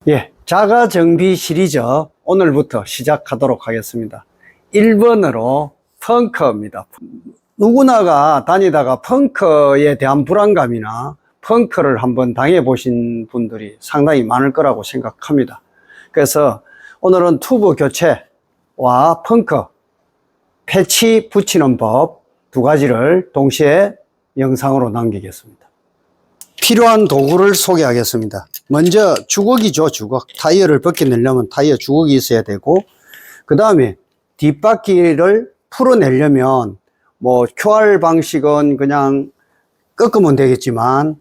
예, 자가정비 시리즈 오늘부터 시작하도록 하겠습니다. 1번으로 펑커입니다. 누구나가 다니다가 펑커에 대한 불안감이나 펑커를 한번 당해보신 분들이 상당히 많을 거라고 생각합니다. 그래서 오늘은 튜브 교체와 펑커, 패치 붙이는 법 두 가지를 동시에 영상으로 남기겠습니다. 필요한 도구를 소개하겠습니다. 먼저 주걱이죠. 주걱. 타이어를 벗겨내려면 타이어 주걱이 있어야 되고, 그 다음에 뒷바퀴를 풀어내려면 뭐 QR 방식은 그냥 꺾으면 되겠지만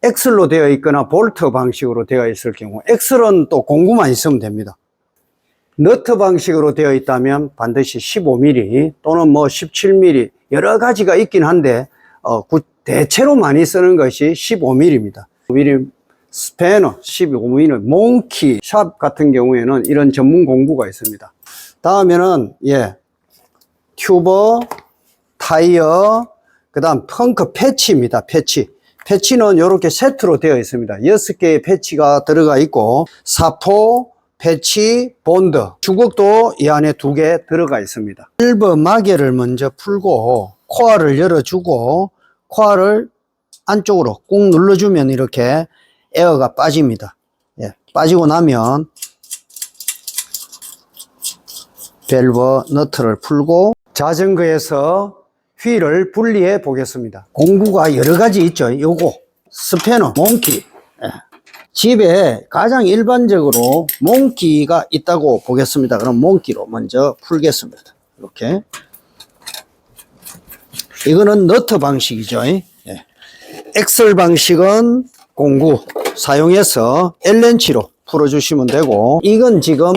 엑셀로 되어 있거나 볼트 방식으로 되어 있을 경우, 엑셀은 또 공구만 있으면 됩니다. 너트 방식으로 되어 있다면 반드시 15mm 또는 뭐 17mm 여러 가지가 있긴 한데 대체로 많이 쓰는 것이 15mm입니다. 15mm 스패너, 15mm 몽키 샵 같은 경우에는 이런 전문 공구가 있습니다. 다음에는 튜버, 타이어, 그 다음 펑커 패치입니다. 패치는 이렇게 세트로 되어 있습니다. 6개의 패치가 들어가 있고, 사포, 패치, 본드, 주걱도 이 안에 2개 들어가 있습니다. 밸브 마개를 먼저 풀고 코어를 열어주고 코어를 안쪽으로 꾹 눌러주면 이렇게 에어가 빠집니다. 빠지고 나면 밸브 너트를 풀고 자전거에서 휠을 분리해 보겠습니다. 공구가 여러 가지 있죠. 요거 스패너, 몽키. 집에 가장 일반적으로 몽키가 있다고 보겠습니다. 그럼 몽키로 먼저 풀겠습니다. 이렇게. 이거는 너트 방식이죠. 엑셀 방식은 공구 사용해서 L렌치로 풀어주시면 되고, 이건 지금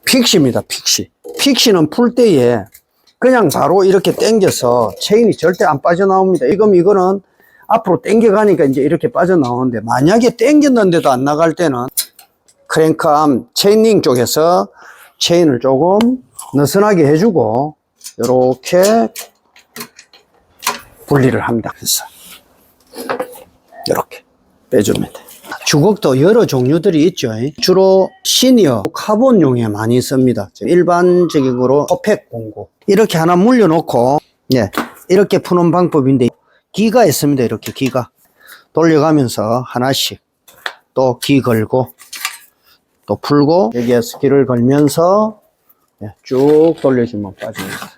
픽시입니다. 픽시는 풀 때에 그냥 바로 이렇게 당겨서 체인이 절대 안 빠져나옵니다. 이거는 앞으로 당겨가니까 이제 이렇게 빠져나오는데, 만약에 당겼는데도 안 나갈 때는 크랭크암 체인링 쪽에서 체인을 조금 느슨하게 해주고 이렇게 분리를 합니다. 그래서 이렇게 빼주면 돼요. 주걱도 여러 종류들이 있죠. 주로 시니어 카본용에 많이 씁니다. 일반적으로 호팩 공구 이렇게 하나 물려놓고 이렇게 푸는 방법인데, 기가 있습니다. 이렇게 기가 돌려가면서 하나씩 또 기 걸고 또 풀고, 여기에서 기를 걸면서 쭉 돌려주면 빠집니다.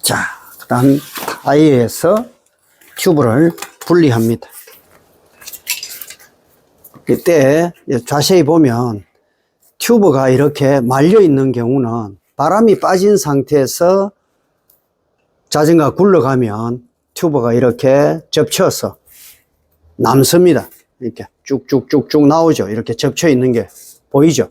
자, 그 다음 타이어에서 튜브를 분리합니다. 이때 자세히 보면 튜브가 이렇게 말려 있는 경우는 바람이 빠진 상태에서 자전거가 굴러가면 튜브가 이렇게 접혀서 남습니다. 이렇게 쭉쭉쭉쭉 나오죠. 이렇게 접혀 있는 게 보이죠.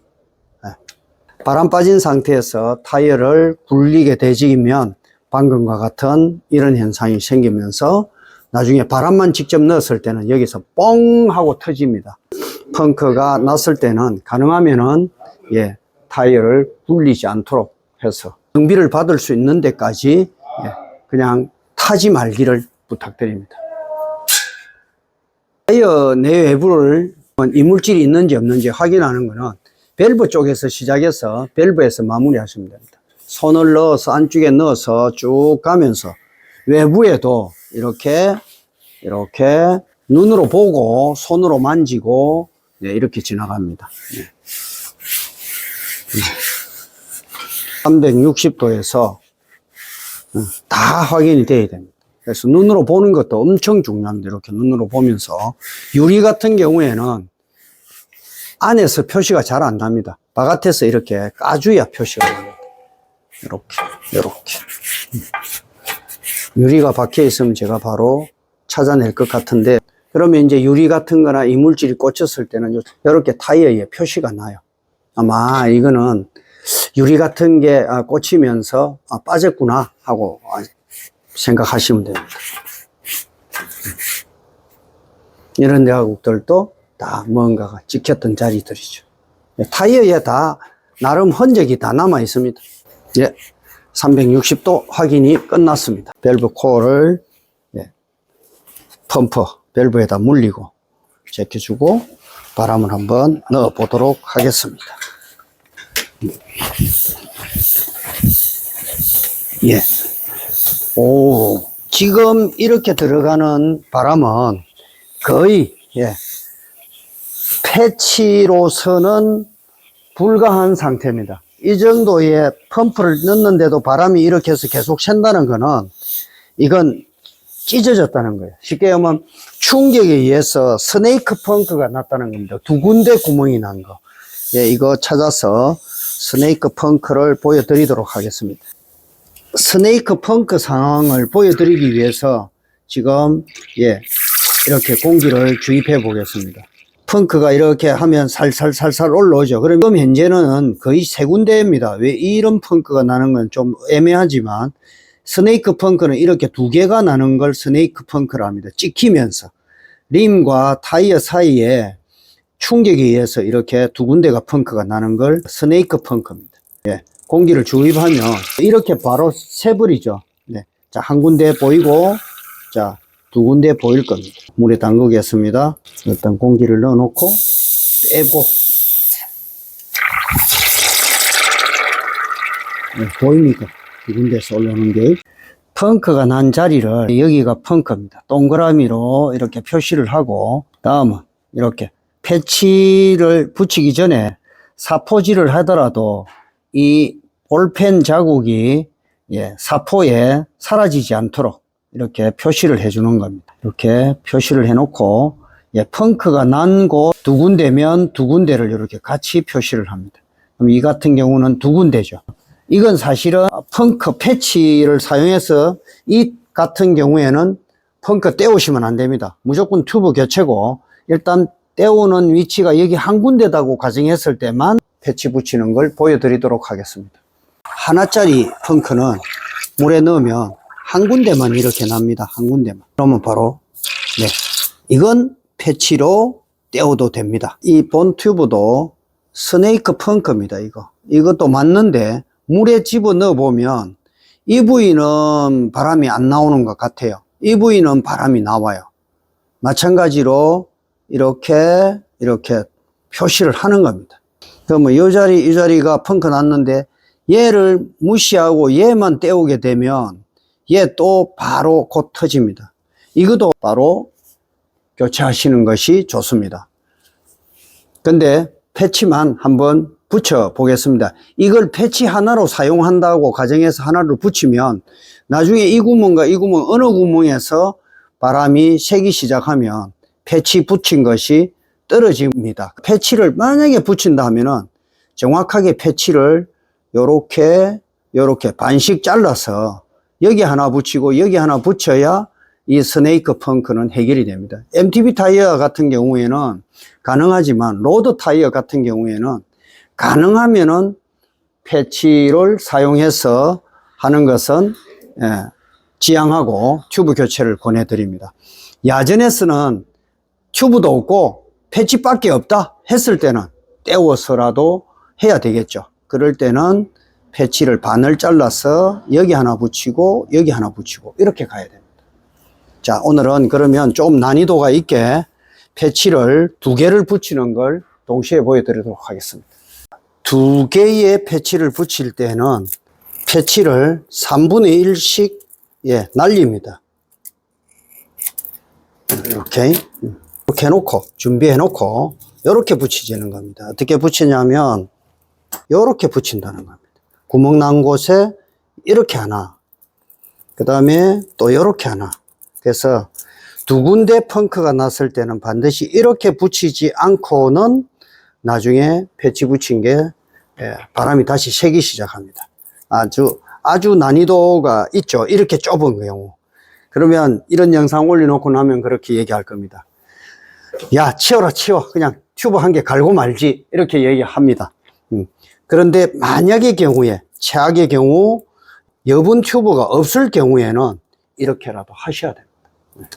바람 빠진 상태에서 타이어를 굴리게 되지면 방금과 같은 이런 현상이 생기면서 나중에 바람만 직접 넣었을 때는 여기서 뻥 하고 터집니다. 펑크가 났을 때는 가능하면은 타이어를 굴리지 않도록 해서 정비를 받을 수 있는 데까지 그냥 타지 말기를 부탁드립니다. 타이어 내외부를 이물질이 있는지 없는지 확인하는 것은 밸브 쪽에서 시작해서 밸브에서 마무리하시면 됩니다. 손을 넣어서 안쪽에 넣어서 쭉 가면서 외부에도 이렇게 눈으로 보고 손으로 만지고 이렇게 지나갑니다. 360도에서 다 확인이 돼야 됩니다. 그래서 눈으로 보는 것도 엄청 중요합니다. 이렇게 눈으로 보면서. 유리 같은 경우에는 안에서 표시가 잘 안 납니다. 바깥에서 이렇게 까줘야 표시가 납니다. 이렇게. 유리가 박혀 있으면 제가 바로 찾아낼 것 같은데, 그러면 이제 유리 같은 거나 이물질이 꽂혔을 때는 이렇게 타이어에 표시가 나요. 아마 이거는 유리 같은 게 꽂히면서 빠졌구나 하고 생각하시면 됩니다. 이런 자국들도 다 뭔가가 찍혔던 자리들이죠. 타이어에 다 나름 흔적이 다 남아 있습니다. 예, 360도 확인이 끝났습니다. 밸브 코어를 펌프 밸브에다 물리고 제껴주고 바람을 한번 넣어 보도록 하겠습니다. 예. 오, 지금 이렇게 들어가는 바람은 거의, 패치로서는 불가한 상태입니다. 이 정도의 펌프를 넣는데도 바람이 이렇게 해서 계속 샌다는 거는 이건 찢어졌다는 거예요. 쉽게 하면 충격에 의해서 스네이크 펑크가 났다는 겁니다. 두 군데 구멍이 난 거. 예, 이거 찾아서 스네이크 펑크를 보여드리도록 하겠습니다. 스네이크 펑크 상황을 보여드리기 위해서 지금 이렇게 공기를 주입해 보겠습니다. 펑크가 이렇게 하면 살살 올라오죠. 그럼 지금 현재는 거의 세 군데입니다. 왜 이런 펑크가 나는 건 좀 애매하지만 스네이크 펑크는 이렇게 두 개가 나는 걸 스네이크 펑크라 합니다. 찍히면서 림과 타이어 사이에 충격에 의해서 이렇게 두 군데가 펑크가 나는 걸 스네이크 펑크입니다. 공기를 주입하면 이렇게 바로 새버리죠. 자, 한 군데 보이고, 자, 두 군데 보일 겁니다. 물에 담그겠습니다. 일단 공기를 넣어놓고 빼고, 보입니까? 두 군데서 올라오는 게. 펑크가 난 자리를, 여기가 펑크입니다. 동그라미로 이렇게 표시를 하고, 다음은 이렇게 패치를 붙이기 전에 사포질을 하더라도 이 볼펜 자국이 사포에 사라지지 않도록 이렇게 표시를 해주는 겁니다. 이렇게 표시를 해놓고 펑크가 난 곳 두 군데면 두 군데를 이렇게 같이 표시를 합니다. 그럼 이 같은 경우는 두 군데죠. 이건 사실은 펑크 패치를 사용해서 이 같은 경우에는 펑크 떼우시면 안 됩니다. 무조건 튜브 교체고 일단 떼우는 위치가 여기 한 군데다고 가정했을 때만 패치 붙이는 걸 보여드리도록 하겠습니다. 하나짜리 펑크는 물에 넣으면 한 군데만 이렇게 납니다. 한 군데만. 그러면 바로 이건 패치로 떼어도 됩니다. 이 본 튜브도 스네이크 펑크입니다. 이것도 맞는데 물에 집어넣어 보면 이 부위는 바람이 안 나오는 것 같아요. 이 부위는 바람이 나와요. 마찬가지로 이렇게 표시를 하는 겁니다. 그러면 이 자리가 펑크 났는데 얘를 무시하고 얘만 떼우게 되면 얘 또 바로 곧 터집니다. 이것도 바로 교체하시는 것이 좋습니다. 근데 패치만 한번 붙여 보겠습니다. 이걸 패치 하나로 사용한다고 가정해서 하나를 붙이면 나중에 이 구멍과 이 구멍 어느 구멍에서 바람이 새기 시작하면 패치 붙인 것이 떨어집니다. 패치를 만약에 붙인다 하면은 정확하게 패치를 요렇게 반씩 잘라서 여기 하나 붙이고 여기 하나 붙여야 이 스네이크 펑크는 해결이 됩니다. MTB 타이어 같은 경우에는 가능하지만 로드 타이어 같은 경우에는 가능하면은 패치를 사용해서 하는 것은 지양하고 튜브 교체를 권해드립니다. 야전에서는 튜브도 없고 패치밖에 없다 했을 때는 떼워서라도 해야 되겠죠. 그럴 때는 패치를 반을 잘라서 여기 하나 붙이고 여기 하나 붙이고 이렇게 가야 됩니다. 자, 오늘은 그러면 좀 난이도가 있게 패치를 두 개를 붙이는 걸 동시에 보여드리도록 하겠습니다. 두 개의 패치를 붙일 때는 패치를 3분의 1씩 날립니다. 이렇게 해놓고 준비해놓고 이렇게 붙이지는 겁니다. 어떻게 붙이냐면 이렇게 붙인다는 겁니다. 구멍 난 곳에 이렇게 하나, 그 다음에 또 이렇게 하나. 그래서 두 군데 펑크가 났을 때는 반드시 이렇게 붙이지 않고는 나중에 패치 붙인 게 바람이 다시 새기 시작합니다. 아주 난이도가 있죠. 이렇게 좁은 경우. 그러면 이런 영상 올려놓고 나면 그렇게 얘기할 겁니다. 야, 치워라, 치워. 그냥 튜브 한 개 갈고 말지. 이렇게 얘기합니다. 그런데 만약의 경우에, 최악의 경우, 여분 튜브가 없을 경우에는 이렇게라도 하셔야 됩니다.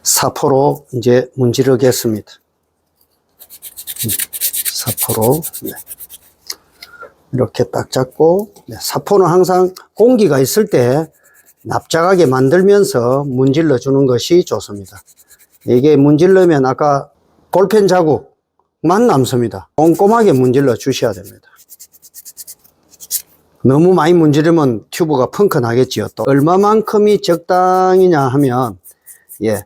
사포로 이제 문지르겠습니다. 사포로. 네. 이렇게 딱 잡고, 네. 사포는 항상 공기가 있을 때 납작하게 만들면서 문질러 주는 것이 좋습니다. 이게 문질르면 아까 볼펜 자국만 남습니다. 꼼꼼하게 문질러 주셔야 됩니다. 너무 많이 문지르면 튜브가 펑크 나겠지요. 또 얼마만큼이 적당이냐 하면, 예,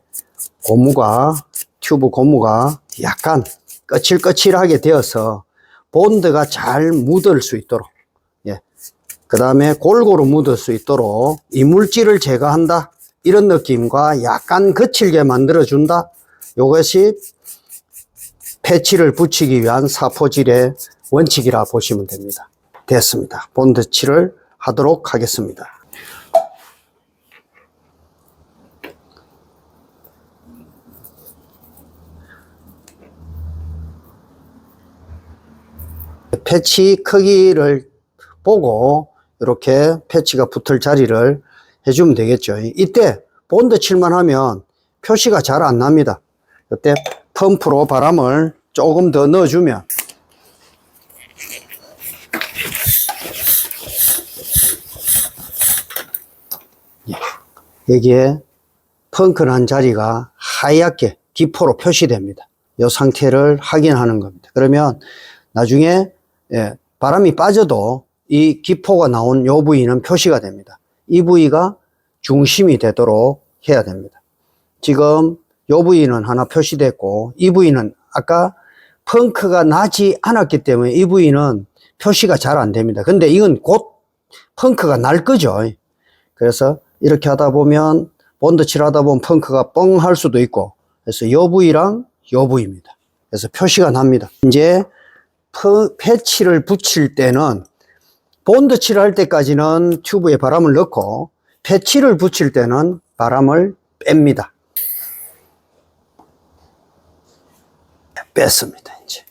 튜브 고무가 약간 거칠거칠하게 되어서 본드가 잘 묻을 수 있도록, 예, 그 다음에 골고루 묻을 수 있도록 이물질을 제거한다, 이런 느낌과 약간 거칠게 만들어준다, 이것이 패치를 붙이기 위한 사포질의 원칙이라 보시면 됩니다. 됐습니다. 본드 칠을 하도록 하겠습니다. 패치 크기를 보고 이렇게 패치가 붙을 자리를 해주면 되겠죠. 이때 본드 칠만 하면 표시가 잘 안 납니다. 이때 펌프로 바람을 조금 더 넣어주면, 여기에 펑크난 자리가 하얗게 기포로 표시됩니다. 이 상태를 확인하는 겁니다. 그러면 나중에, 예, 바람이 빠져도 이 기포가 나온 이 부위는 표시가 됩니다. 이 부위가 중심이 되도록 해야 됩니다. 지금 이 부위는 하나 표시됐고, 이 부위는 아까 펑크가 나지 않았기 때문에 이 부위는 표시가 잘 안 됩니다. 근데 이건 곧 펑크가 날 거죠. 그래서 이렇게 하다 보면, 본드 칠하다 보면 펑크가 뻥 할 수도 있고, 그래서 이 부위랑 이 부위입니다. 그래서 표시가 납니다. 이제 패치를 붙일 때는, 본드 칠할 때까지는 튜브에 바람을 넣고, 패치를 붙일 때는 바람을 뺍니다. 뺐습니다. 이제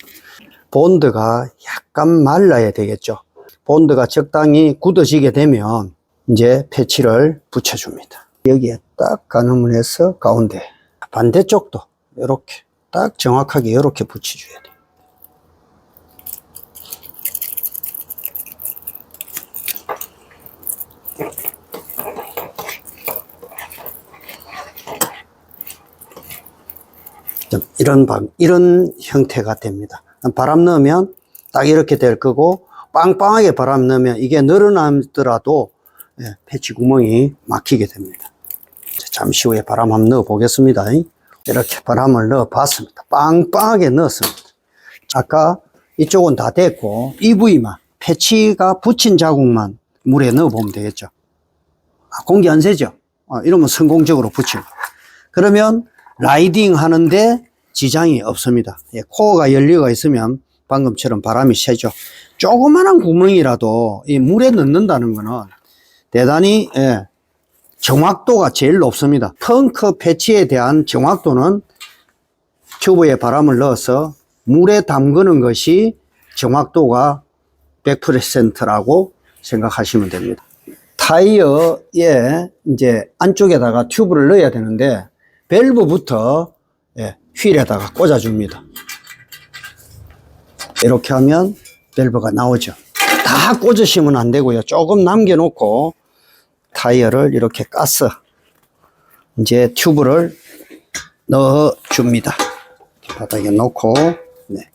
본드가 약간 말라야 되겠죠. 본드가 적당히 굳어지게 되면 이제 패치를 붙여줍니다. 여기에 딱 가늠을 해서 가운데, 반대쪽도 이렇게 딱 정확하게 이렇게 붙여줘야 돼요. 이런 형태가 됩니다. 바람 넣으면 딱 이렇게 될 거고, 빵빵하게 바람 넣으면 이게 늘어나더라도, 예, 패치 구멍이 막히게 됩니다. 잠시 후에 바람 한번 넣어 보겠습니다. 이렇게 바람을 넣어 봤습니다. 빵빵하게 넣었습니다. 아까 이쪽은 다 됐고, 이 부위만, 패치가 붙인 자국만 물에 넣어 보면 되겠죠. 공기 안 새죠? 이러면 성공적으로 붙입니다. 그러면 라이딩 하는데 지장이 없습니다. 예, 코어가 연료가 있으면 방금처럼 바람이 새죠. 조그만한 구멍이라도 이 물에 넣는다는 거는 대단히, 예, 정확도가 제일 높습니다. 펑크 패치에 대한 정확도는 튜브에 바람을 넣어서 물에 담그는 것이 정확도가 100%라고 생각하시면 됩니다. 타이어에 이제 안쪽에다가 튜브를 넣어야 되는데, 밸브부터, 예, 휠에다가 꽂아줍니다. 이렇게 하면 밸브가 나오죠. 다 꽂으시면 안 되고요. 조금 남겨놓고 타이어를 이렇게 까서 이제 튜브를 넣어줍니다. 바닥에 놓고, 네.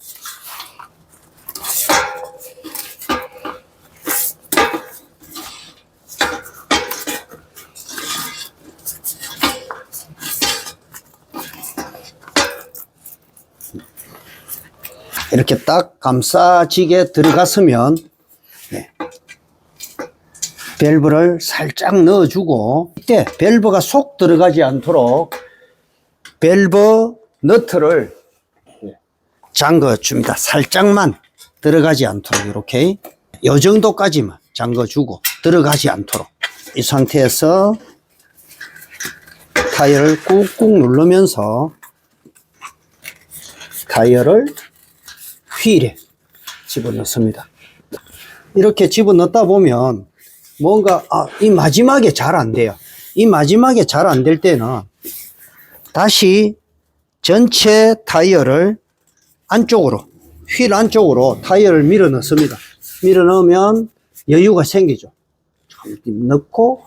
이렇게 딱 감싸지게 들어갔으면, 네, 밸브를 살짝 넣어주고, 이때 밸브가 속 들어가지 않도록 밸브 너트를 잠궈줍니다. 살짝만 들어가지 않도록, 이렇게 이 정도까지만 잠궈주고 들어가지 않도록. 이 상태에서 타이어를 꾹꾹 누르면서 타이어를 휠에 집어넣습니다. 이렇게 집어넣다 보면 뭔가, 이 마지막에 잘 안 돼요. 이 마지막에 잘 안 될 때는 다시 전체 타이어를 안쪽으로, 휠 안쪽으로 타이어를 밀어 넣습니다. 밀어 넣으면 여유가 생기죠. 넣고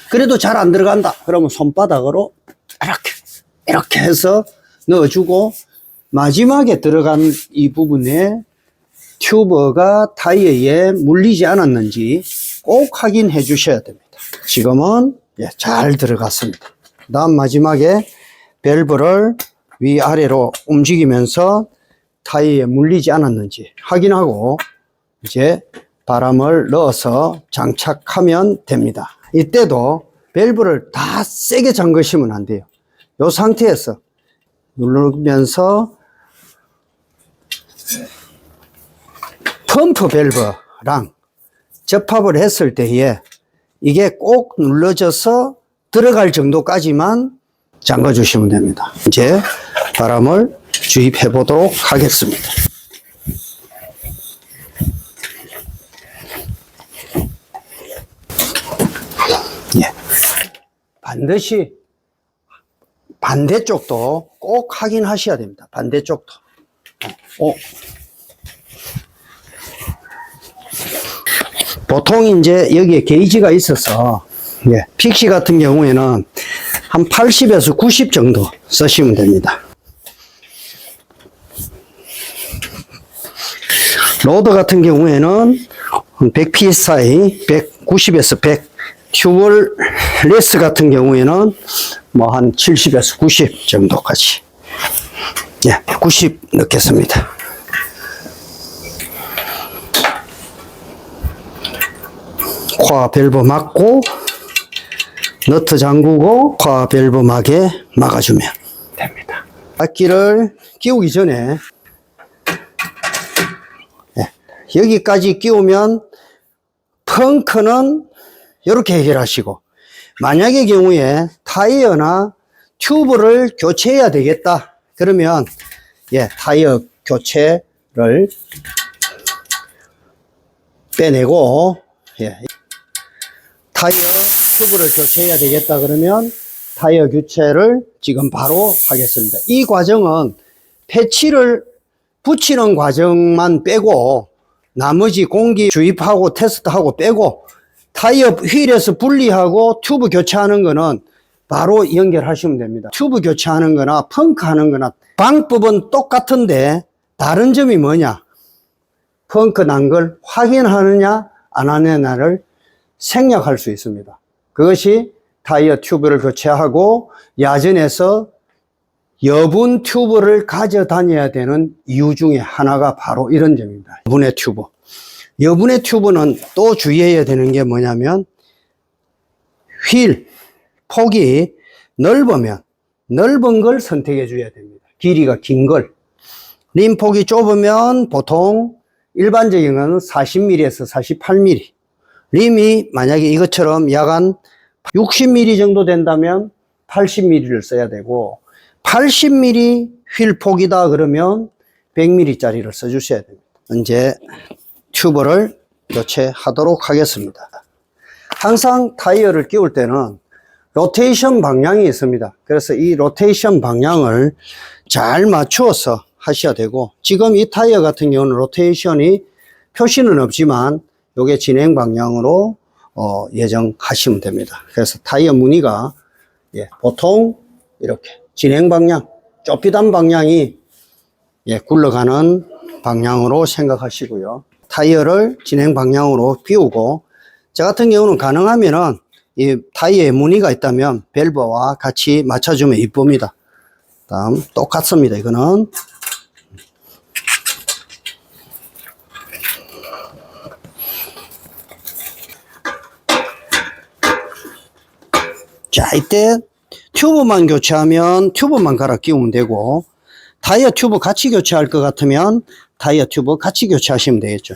그래도 잘 안 들어간다 그러면 손바닥으로 이렇게 해서 넣어주고, 마지막에 들어간 이 부분에 튜버가 타이어에 물리지 않았는지 꼭 확인해 주셔야 됩니다. 지금은 잘 들어갔습니다. 그 다음 마지막에 밸브를 위아래로 움직이면서 타이어에 물리지 않았는지 확인하고 이제 바람을 넣어서 장착하면 됩니다. 이때도 밸브를 다 세게 잠그시면 안 돼요. 이 상태에서 누르면서 펌프 밸브랑 접합을 했을 때에 이게 꼭 눌러져서 들어갈 정도까지만 잠가 주시면 됩니다. 이제 바람을 주입해 보도록 하겠습니다. 반드시 반대쪽도 꼭 확인하셔야 됩니다. 반대쪽도. 보통 이제 여기에 게이지가 있어서 픽시 같은 경우에는 한 80에서 90 정도 쓰시면 됩니다. 로드 같은 경우에는 100 psi, 190에서 100, 튜브레스 같은 경우에는 뭐 한 70에서 90 정도까지 90 넣겠습니다. 코아 밸브 막고 너트 잠그고 코아 밸브 막에 막아주면 됩니다. 악기를 끼우기 전에 여기까지 끼우면 펑크는 이렇게 해결하시고, 만약의 경우에 타이어나 튜브를 교체해야 되겠다 그러면 타이어 교체를 빼내고 타이어 튜브를 교체해야 되겠다 그러면 타이어 교체를 지금 바로 하겠습니다. 이 과정은 패치를 붙이는 과정만 빼고 나머지 공기 주입하고 테스트하고 빼고 타이어 휠에서 분리하고 튜브 교체하는 거는 바로 연결하시면 됩니다. 튜브 교체하는 거나 펑크 하는 거나 방법은 똑같은데 다른 점이 뭐냐? 펑크 난 걸 확인하느냐 안 하느냐를 생략할 수 있습니다. 그것이 타이어 튜브를 교체하고 야전에서 여분 튜브를 가져다녀야 되는 이유 중에 하나가 바로 이런 점입니다. 여분의 튜브. 여분의 튜브는 또 주의해야 되는 게 뭐냐면 휠 폭이 넓으면 넓은 걸 선택해 줘야 됩니다. 길이가 긴 걸. 림 폭이 좁으면 보통 일반적인 건 40mm에서 48mm. 림이 만약에 이것처럼 약간 60mm 정도 된다면 80mm를 써야 되고 80mm 휠 폭이다 그러면 100mm 짜리를 써주셔야 됩니다. 이제 튜브를 교체하도록 하겠습니다. 항상 타이어를 끼울 때는 로테이션 방향이 있습니다. 그래서 이 로테이션 방향을 잘 맞추어서 하셔야 되고, 지금 이 타이어 같은 경우는 로테이션이 표시는 없지만 요게 진행 방향으로 예정하시면 됩니다. 그래서 타이어 무늬가 보통 이렇게 진행 방향, 좁비단 방향이 굴러가는 방향으로 생각하시고요. 타이어를 진행 방향으로 비우고, 저 같은 경우는 가능하면은 이 타이어에 무늬가 있다면 밸브와 같이 맞춰주면 이쁩니다. 다음 똑같습니다. 이거는 자, 이때 튜브만 교체하면 튜브만 갈아 끼우면 되고, 타이어 튜브 같이 교체할 것 같으면 타이어 튜브 같이 교체하시면 되겠죠.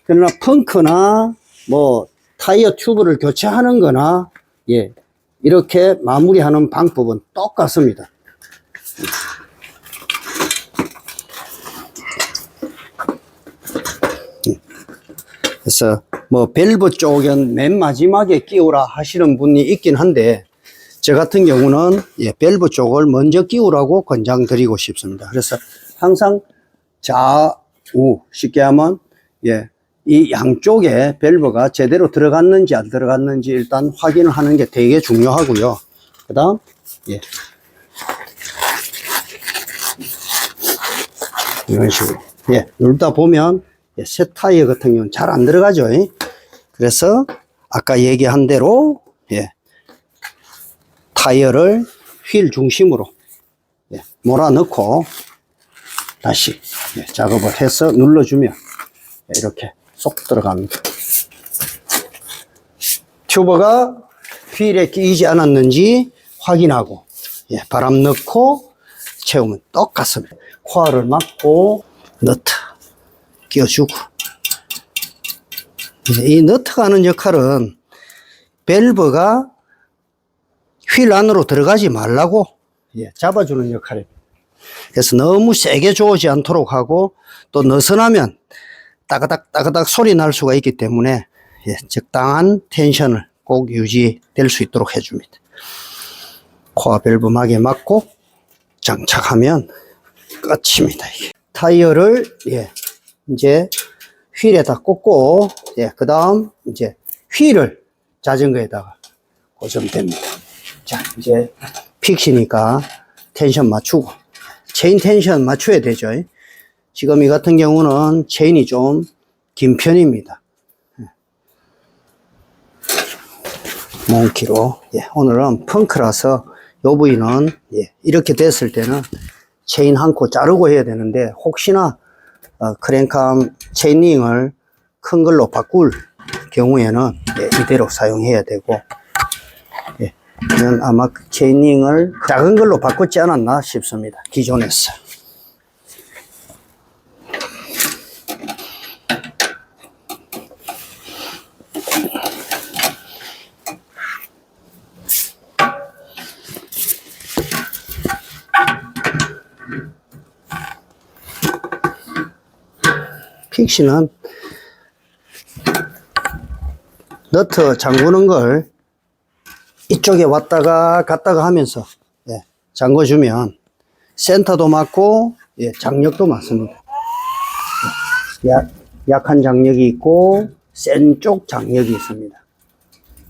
그러나 펑크나 뭐 타이어 튜브를 교체하는 거나 이렇게 마무리하는 방법은 똑같습니다. 그래서 뭐 밸브 쪽은 맨 마지막에 끼우라 하시는 분이 있긴 한데, 저 같은 경우는 밸브 쪽을 먼저 끼우라고 권장드리고 싶습니다. 그래서 항상 좌우, 쉽게 하면 이 양쪽에 밸브가 제대로 들어갔는지 안 들어갔는지 일단 확인을 하는 게 되게 중요하고요. 그 다음 이런 식으로 누르다 보면 새 타이어 같은 경우는 잘 안 들어가죠. 그래서 아까 얘기한 대로 타이어를 휠 중심으로 몰아넣고 다시 작업을 해서 눌러주면 이렇게 쏙 들어갑니다. 튜버가 휠에 끼이지 않았는지 확인하고 바람 넣고 채우면 똑같습니다. 코어를 막고 너트 끼워주고, 이 너트가 하는 역할은 밸브가 휠 안으로 들어가지 말라고 잡아주는 역할입니다. 그래서 너무 세게 조이지 않도록 하고, 또 느슨하면 따가닥 따가닥 소리 날 수가 있기 때문에 적당한 텐션을 꼭 유지될 수 있도록 해줍니다. 코어 밸브막에 맞고 장착하면 끝입니다. 이게. 타이어를 이제 휠에다 꽂고 그 다음 이제 휠을 자전거에다가 꽂으면 됩니다. 자, 이제 픽시니까 텐션 맞추고, 체인 텐션 맞춰야 되죠. 지금 이 같은 경우는 체인이 좀 긴 편입니다. 몽키로. 오늘은 펑크라서 요 부위는 이렇게 됐을 때는 체인 한 코 자르고 해야 되는데, 혹시나 크랭크암 체인링을 큰 걸로 바꿀 경우에는 이대로 사용해야 되고, 저는 아마 체인링을 작은 걸로 바꿨지 않았나 싶습니다. 기존에서. 픽시는 너트 잠그는 걸 이쪽에 왔다가 갔다가 하면서 잠궈주면 센터도 맞고 장력도 맞습니다. 약한 장력이 있고 센 쪽 장력이 있습니다.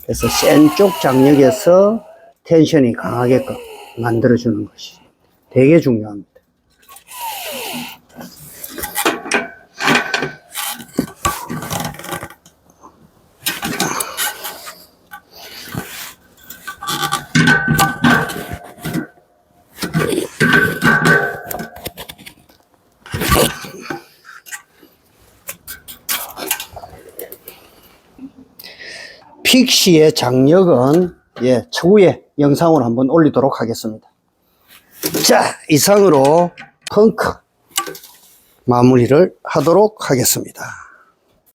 그래서 센 쪽 장력에서 텐션이 강하게끔 만들어주는 것이 되게 중요합니다. 픽시의 장력은 차후에 영상으로 한번 올리도록 하겠습니다. 자, 이상으로 펑크 마무리를 하도록 하겠습니다.